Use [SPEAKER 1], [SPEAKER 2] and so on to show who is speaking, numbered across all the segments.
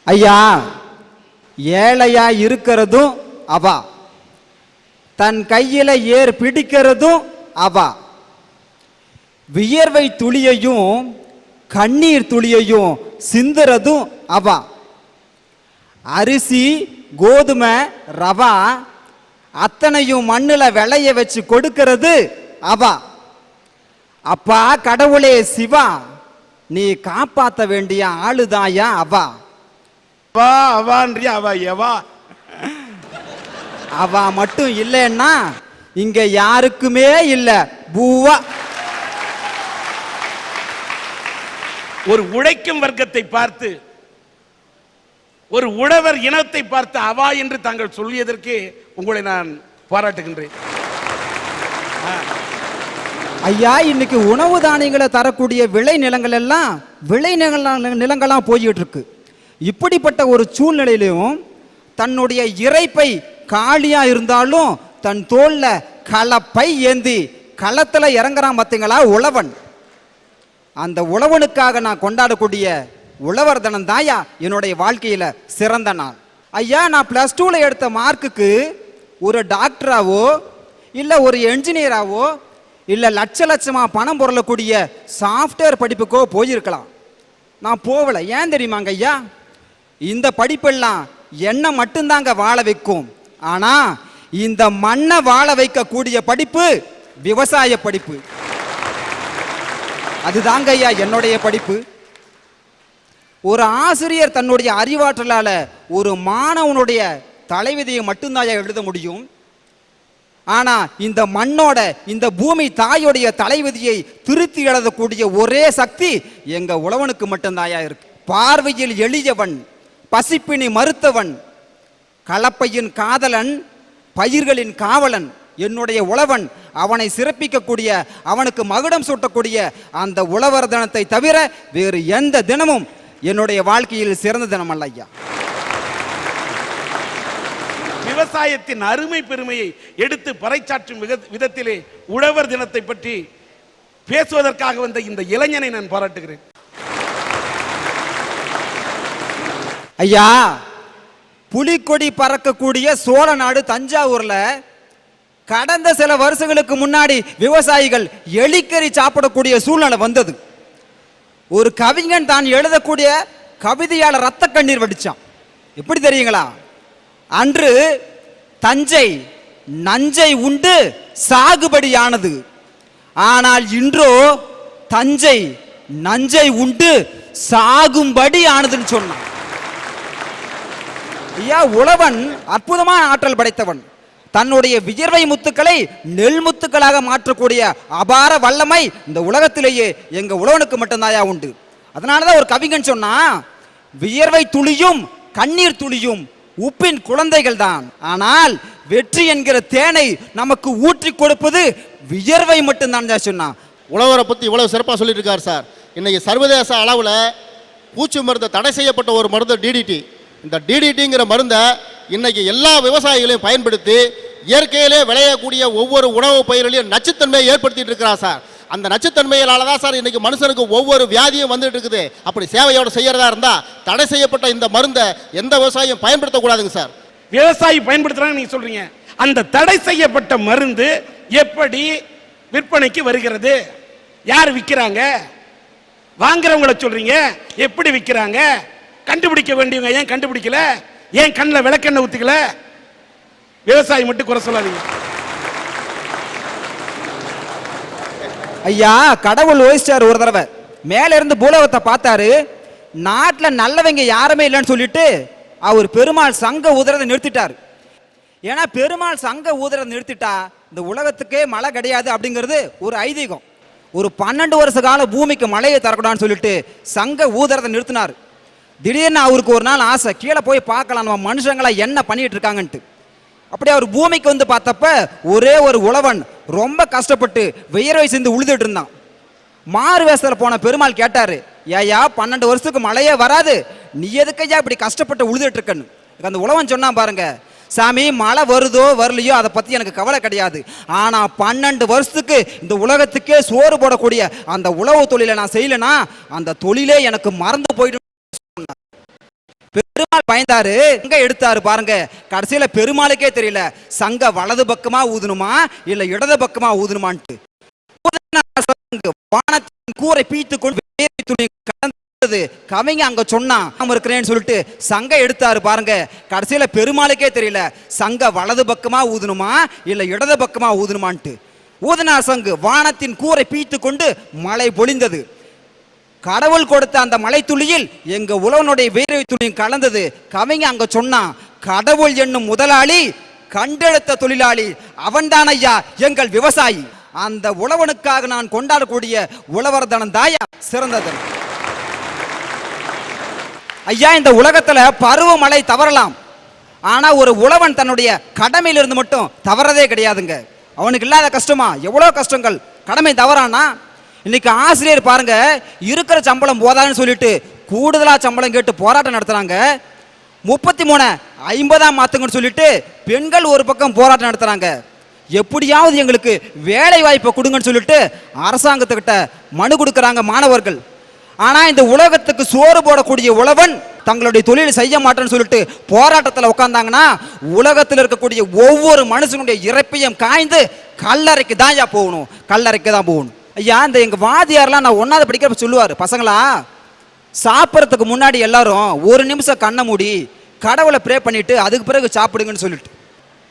[SPEAKER 1] ஐயா, ஏழையா இருக்கிறதும் அவா, தன் கையில ஏர் பிடிக்கிறதும் அவா, வியர்வை துளியையும் கண்ணீர் துளியையும் சிந்துறதும் அவா, அரிசி கோதுமை ரவா அத்தனையும் மண்ணுல விளைய வச்சு கொடுக்கிறது அவா. அப்பா கடவுளே சிவா, நீ காப்பாற்ற வேண்டிய ஆளுதாயா அவா. அவா மட்டும் இல்லைன்னா இங்க யாருக்குமே இல்ல பூவா.
[SPEAKER 2] ஒரு உழைக்கும் வர்க்கத்தை பார்த்து, ஒரு உழவர் இனத்தை பார்த்து அவா என்று தாங்கள் சொல்லியதற்கு உங்களை நான் பாராட்டுகின்றேன்.
[SPEAKER 1] ஐயா, இன்னைக்கு உணவு தானியங்களை தரக்கூடிய விளை நிலங்கள் எல்லாம் நிலங்கள்லாம் போய்கிட்டு இருக்கு. இப்படிப்பட்ட ஒரு சூழ்நிலையிலும் தன்னுடைய இறைப்பை காலியா இருந்தாலும் தன் தோல்ல களப்பை ஏந்தி களத்துல இறங்குறான் பார்த்தீங்களா உழவன். அந்த உழவனுக்காக நான் கொண்டாடக்கூடிய உழவர் தினம் தாயா என்னுடைய வாழ்க்கையில சிறந்த நாள். ஐயா, நான் +2ல எடுத்த மார்க்குக்கு ஒரு டாக்டராவோ இல்ல ஒரு என்ஜினியராவோ இல்ல லட்சமா பணம் பொருளக்கூடிய சாஃப்ட்வேர் படிப்புக்கோ போயிருக்கலாம். நான் போகல. ஏன் தெரியுமாங்க ஐயா? இந்த படிப்பெல்லாம் என்ன மட்டும்தாங்க வாழ வைக்கும். ஆனா இந்த மண்ணை வாழ வைக்கக்கூடிய படிப்பு விவசாய படிப்பு. அதுதாங்க ஐயா என்னுடைய படிப்பு. ஒரு ஆசிரியர் தன்னுடைய அறிவாற்றலால ஒரு மாணவனுடைய தலைவிதியை மட்டும்தான் எழுத முடியும். ஆனா இந்த மண்ணோட, இந்த பூமி தாயோடைய தலைவிதியை திருத்தி எழுதக்கூடிய ஒரே சக்தி எங்க உழவனுக்கு மட்டும்தாயா இருக்கு. பார்வையில் எளியவன், பசிப்பினி மறுத்தவன், கலப்பையின் காதலன், பயிர்களின் காவலன் என்னுடைய உழவன். அவனை சிறப்பிக்கக்கூடிய, அவனுக்கு மகுடம் சூட்டக்கூடிய அந்த உழவர் தினத்தை தவிர வேறு எந்த தினமும் என்னுடைய வாழ்க்கையில் சிறந்த தினம் அல்ல ஐயா.
[SPEAKER 2] விவசாயத்தின் அருமை பெருமையை எடுத்து பறைசாற்றும் விதத்திலே உழவர் தினத்தை பற்றி பேசுவதற்காக வந்த இந்த இளைஞனை நான் பாராட்டுகிறேன்.
[SPEAKER 1] ஐயா, புலிக்கொடி பறக்கக்கூடிய சோழ நாடு தஞ்சாவூர்ல கடந்த சில வருஷங்களுக்கு முன்னாடி விவசாயிகள் எலிக்கறி சாப்பிடக்கூடிய சூழ்நிலை வந்தது. ஒரு கவிஞன் தான் எழுதக்கூடிய கவிதையால ரத்த கண்ணீர் வடிச்சான். எப்படி தெரியுங்களா? அன்று தஞ்சை நஞ்சை உண்டு சாகுபடியானது, ஆனால் இன்றோ தஞ்சை நஞ்சை உண்டு சாகும்படி ஆனதுன்னு சொன்னான். ஐயா, உழவன் அற்புதமான ஆற்றல் படைத்தவன். தன்னுடைய வியர்வை முத்துக்களை நெல் முத்துக்களாக மாற்றக்கூடிய அபார வல்லமை இந்த உலகத்திலேயே எங்க உழவனுக்கு மட்டும்தாயா உண்டு. அதனாலதான் ஒரு கவிஞன் சொன்னா, வியர்வை துளியும் கண்ணீர் துளியும் உப்பின் குழந்தைகள் தான், ஆனால் வெற்றி என்கிற தேனை நமக்கு ஊற்றி கொடுப்பது வியர்வை மட்டும்தான் சொன்னான்.
[SPEAKER 3] உழவரை பத்தி இவ்வளவு சிறப்பாக சொல்லிட்டு இருக்காரு சார். இன்னைக்கு சர்வதேச அளவில் பூச்சி மருந்து தடை செய்யப்பட்ட ஒரு மருந்து டிடிடி. இந்த டிடிடிங்கிற மருந்தை இன்னைக்கு எல்லா விவசாயிகளையும் பயன்படுத்தி இயற்கையிலே விளையக்கூடிய ஒவ்வொரு உணவு பயிரிலையும் நச்சுத்தன்மையை ஏற்படுத்திட்டு இருக்கிறார் சார். அந்த நச்சுத்தன்மையினால தான் சார் இன்னைக்கு மனுஷனுக்கு ஒவ்வொரு வியாதியும் வந்துட்டு இருக்குது. அப்படி சேவையோட செய்யறதா இருந்தா தடை செய்யப்பட்ட இந்த மருந்தை எந்த விவசாயியும் பயன்படுத்தக்கூடாதுங்க சார்.
[SPEAKER 2] விவசாயி பயன்படுத்துறாங்க நீங்க சொல்றீங்க. அந்த தடை செய்யப்பட்ட மருந்து எப்படி விற்பனைக்கு வருகிறது? யார் விற்கிறாங்க? வாங்குறவங்கள சொல்றீங்க. எப்படி விற்கிறாங்க? கண்டுபிடிக்க வேண்டியவங்க ஏன் கண்டுபிடிக்கல? ஏன் கண்ணில் விளக்கெண்ணெய் ஊத்திக்கல? விவசாயி மட்டும் குறை சொல்லாதீங்க
[SPEAKER 1] ஐயா. கடவுள் ஓய்ச்சார் ஒரு தடவை. மேல இருந்து பூலோகத்தை பார்த்தாரு. நாட்டில் நல்லவங்க யாருமே இல்லைன்னு சொல்லிட்டு அவர் பெருமாள் சங்க ஊதுறதை நிறுத்திட்டார். ஏன்னா பெருமாள் சங்க ஊதுறதை நிறுத்திட்டா இந்த உலகத்துக்கே மழை கிடையாது அப்படிங்கிறது ஒரு ஐதீகம். ஒரு 12 வருஷ கால பூமிக்கு மழையை தரக்கூடாதுன்னு சொல்லிட்டு சங்க ஊதுறதை நிறுத்தினார். திடீர்னு அவருக்கு ஒரு நாள் ஆசை, கீழே போய் பார்க்கலாம் நம்ம மனுஷங்களா என்ன பண்ணிட்டு இருக்காங்கன்ட்டு. அப்படி அவர் பூமிக்கு வந்து பார்த்தப்ப ஒரே ஒரு உழவன் ரொம்ப கஷ்டப்பட்டு வியர்வை சிந்து உழுதுட்டு இருந்தான். மாறு வேஷத்தில் போன பெருமாள் கேட்டாரு, ஏயா 12 வருஷத்துக்கு மழையே வராது, நீ எதுக்கையா இப்படி கஷ்டப்பட்டு உழுதுட்டு இருக்கன்னு. அந்த உழவன் சொன்னான் பாருங்க, சாமி மழை வருதோ வரலையோ அதை பத்தி எனக்கு கவலை கிடையாது, ஆனா 12 வருஷத்துக்கு இந்த உலகத்துக்கே சோறு போடக்கூடிய அந்த உழவு தொழிலை நான் செய்யலனா அந்த தொழிலே எனக்கு மறந்து போயிடும். பெருமாள் பயந்தாரு, சங்க எடுத்தாரு பாருங்க. கடைசியில பெருமாளுக்கே தெரியல சங்க வலது பக்கமா ஊதணுமா இல்ல இடது பக்கமா ஊதணுமான்ட்டு. வானத்தின் கூரை பீத்து கொண்டு கவிங்க அங்க சொன்னான் இருக்கிறேன்னு சொல்லிட்டு சங்க எடுத்தாரு பாருங்க. கடைசியில பெருமாளுக்கே தெரியல சங்க வலது பக்கமா ஊதணுமா இல்ல இடது பக்கமா ஊதணுமான்ட்டு. ஊதனார் சங்கு, வானத்தின் கூரை பீத்து கொண்டு மழை பொழிந்தது. கடவுள் கொடுத்த அந்த மலை துளியில் எங்க உழவனுடைய வேர்வை துளியும் கலந்தது. கவிங்க அங்க சொன்னான், கடவுள் என்னும் முதலாளி கண்டெடுத்த தொழிலாளி அவன்தான் ஐயா எங்கள் விவசாயி. அந்த உழவனுக்காக நான் கொண்டாடக்கூடிய உழவர் தனம் தாயா சிறந்தது. ஐயா, இந்த உலகத்துல பருவமழை தவறலாம், ஆனா ஒரு உழவன் தன்னுடைய கடமையிலிருந்து மட்டும் தவறதே கிடையாதுங்க. அவனுக்கு இல்லாத கஷ்டமா எவ்வளவு கஷ்டங்கள், கடமை தவறானா. இன்னைக்கு ஆசிரியர் பாருங்க, இருக்கிற சம்பளம் போதாதுன்னு சொல்லிட்டு கூடுதலா சம்பளம் கேட்டு போராட்டம் நடத்துறாங்க. 33 50 மாத்துங்கன்னு சொல்லிட்டு பெண்கள் ஒரு பக்கம் போராட்டம் நடத்துறாங்க. எப்படியாவது எங்களுக்கு வேலை வாய்ப்பை கொடுங்கன்னு சொல்லிட்டு அரசாங்கத்துக்கிட்ட மனு கொடுக்கறாங்க மாணவர்கள். ஆனா இந்த உலகத்துக்கு சோறு போடக்கூடிய உழவன் தங்களுடைய தொழிலை செய்ய மாட்டேன்னு சொல்லிட்டு போராட்டத்தில் உட்கார்ந்தாங்கன்னா உலகத்தில் இருக்கக்கூடிய ஒவ்வொரு மனுஷனுடைய இறப்பையும் காய்ந்து கல்லறைக்கு தான் போகணும், கல்லறைக்கு தான் போகணும். ஐயா, இந்த எங்க வாதியாரெல்லாம் நான் 1வது படிக்கிறப்ப சொல்லுவார், பசங்களா சாப்பிட்றதுக்கு முன்னாடி எல்லாரும் ஒரு நிமிஷம் கண்ணை மூடி கடவுளை ப்ரே பண்ணிட்டு அதுக்கு பிறகு சாப்பிடுங்கன்னு சொல்லிட்டு.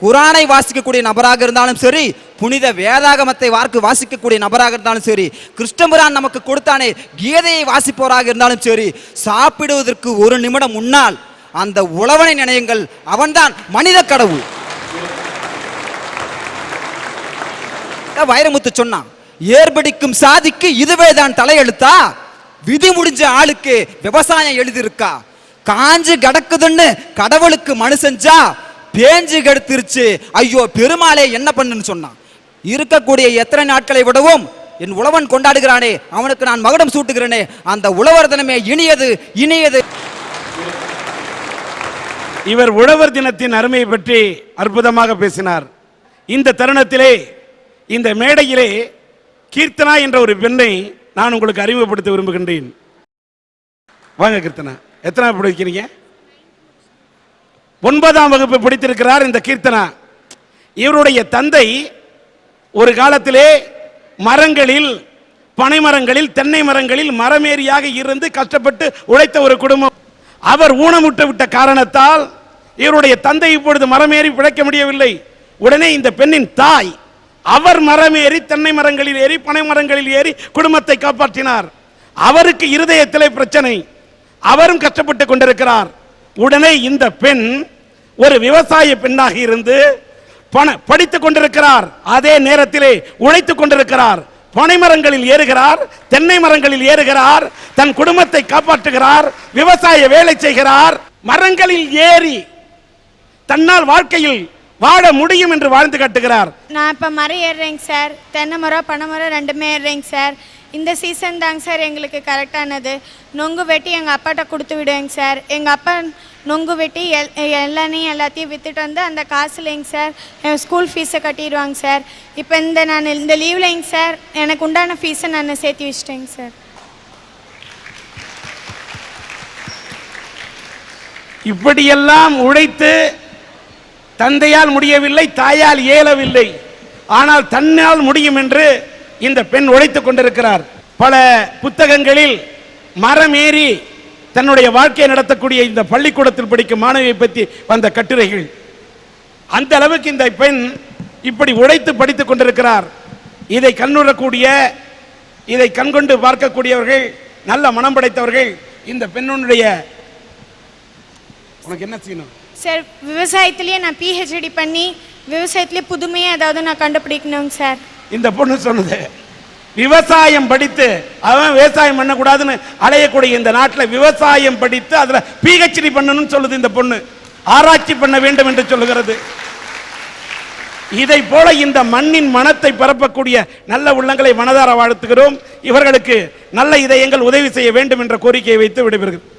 [SPEAKER 1] குரானை வாசிக்கக்கூடிய நபராக இருந்தாலும் சரி, புனித வேதாகமத்தை வாசிக்கக்கூடிய நபராக இருந்தாலும் சரி, கிருஷ்ணபிரான் நமக்கு கொடுத்தானே கீதையை வாசிப்பவராக இருந்தாலும் சரி, சாப்பிடுவதற்கு ஒரு நிமிடம் முன்னால் அந்த உழவனை நினையுங்கள், அவன்தான் மனித கடவுள். வைரமுத்து சொன்னான், ஏற்படிக்கும் சாதிக்கு இதுவே தான் தலையெழுத்தா, விதி முடிஞ்ச ஆளுக்கு விவசாயம் எழுதிருக்கா, காஞ்சு கிடக்குதுன்னு கடவுளுக்கு மனு செஞ்சா பேஞ்சு கெடுத்துருச்சு, ஐயோ பெருமாளே என்ன பண்ணுன்னு சொன்னான். இருக்கக்கூடிய எத்தனை நாட்களை விடவும் என் உழவன் கொண்டாடுகிறானே அவனுக்கு நான் மகுடம் சூட்டுகிறேனே, அந்த உழவர் தினமே இனியது இனியது.
[SPEAKER 2] இவர் உழவர் தினத்தின் அருமையை பற்றி அற்புதமாக பேசினார். இந்த தருணத்திலே இந்த மேடையிலே கீர்த்தனா என்ற ஒரு பெண்ணை நான் உங்களுக்கு அறிமுகப்படுத்த விரும்புகின்றேன். வாங்க கீர்த்தனா, எத்தனாவது படிக்கிறீங்க? 9ஆம் வகுப்பு படித்திருக்கிறார் இந்த கீர்த்தனா. இவருடைய தந்தை ஒரு காலத்திலே மரங்களில், பனை மரங்களில், தென்னை மரங்களில் மரமேறியாக இருந்து கஷ்டப்பட்டு உழைத்த ஒரு குடும்பம். அவர் ஊனமுட்டு விட்ட காரணத்தால் இவருடைய தந்தை இப்பொழுது மரமேறி பிழைக்க முடியவில்லை. உடனே இந்த பெண்ணின் தாய் அவர் மரமேறி, தென்னை மரங்களில் ஏறி, பனை மரங்களில் ஏறி குடும்பத்தை காப்பாற்றினார். அவருக்கு இருதயத்திலே பிரச்சனை, அவரும் கஷ்டப்பட்டு கொண்டிருக்கிறார். உடனே இந்த பெண் ஒரு விவசாய பெண்ணாக இருந்து படித்துக் கொண்டிருக்கிறார். அதே நேரத்திலே உழைத்துக் கொண்டிருக்கிறார். பனை மரங்களில் ஏறுகிறார், தென்னை மரங்களில் ஏறுகிறார், தன் குடும்பத்தை காப்பாற்றுகிறார், விவசாய வேலை செய்கிறார். மரங்களில் ஏறி தன்னால் வாழ்க்கையில் வாழ முடியும் என்று வாழ்ந்து காட்டுகிறார்.
[SPEAKER 4] நான் இப்போ மரம் ஏறுறேங்க சார், தென்னை மரம் பனை மரம் ரெண்டுமே ஏறுறேங்க சார். இந்த சீசன் தாங்க சார் எங்களுக்கு கரெக்டானது. நொங்கு வெட்டி எங்கள் அப்பாட்ட கொடுத்து விடுவேங்க சார். எங்கள் அப்பா நொங்கு வெட்டி எல்லாத்தையும் விற்றுட்டு வந்து அந்த காசுலேங்க சார் என் ஸ்கூல் ஃபீஸை கட்டிடுவாங்க சார். இப்போ நான் இந்த லீவ்லேங்க சார் எனக்கு உண்டான ஃபீஸை நான் சேர்த்து வச்சிட்டேங்க சார்.
[SPEAKER 2] இப்படியெல்லாம் உழைத்து தந்தையால் முடியவில்லை, தாயால் இயலவில்லை, ஆனால் தன்னால் முடியும் என்று இந்த பெண் உழைத்துக் கொண்டிருக்கிறார். பல புத்தகங்களில் மரம் ஏறி தன்னுடைய வாழ்க்கையை நடத்தக்கூடிய இந்த பள்ளிக்கூடத்தில் படிக்கும் மாணவியை பற்றி வந்த கட்டுரைகள். அந்த அளவுக்கு இந்த பெண் இப்படி உழைத்து படித்துக் கொண்டிருக்கிறார். இதை கண்ணுறக்கூடிய, இதை கண்கொண்டு பார்க்கக்கூடியவர்கள், நல்ல மனம் படைத்தவர்கள் இந்த பெண்ணுடைய. உனக்கு என்ன செய்யணும்
[SPEAKER 4] சார்? விவசாயத்திலேயே நான் PhD பண்ணி விவசாயத்திலே புதுமையாக ஏதாவது நான் கண்டுபிடிக்கணுங்க சார்.
[SPEAKER 2] இந்த பொண்ணு சொன்னது, விவசாயம் படித்து அவன் விவசாயம் பண்ணக்கூடாதுன்னு அலையக்கூடிய இந்த நாட்டில் விவசாயம் படித்து அதில் PhD பண்ணணும்னு சொல்லுது இந்த பொண்ணு. ஆராய்ச்சி பண்ண வேண்டும் என்று சொல்லுகிறது. இதை போல இந்த மண்ணின் மனத்தை பரப்பக்கூடிய நல்ல உள்ளங்களை மனதார வாழ்த்துகிறோம். இவர்களுக்கு நல்ல இதயங்கள் உதவி செய்ய வேண்டும் என்ற கோரிக்கையை வைத்து விடைபெறுகிறேன்.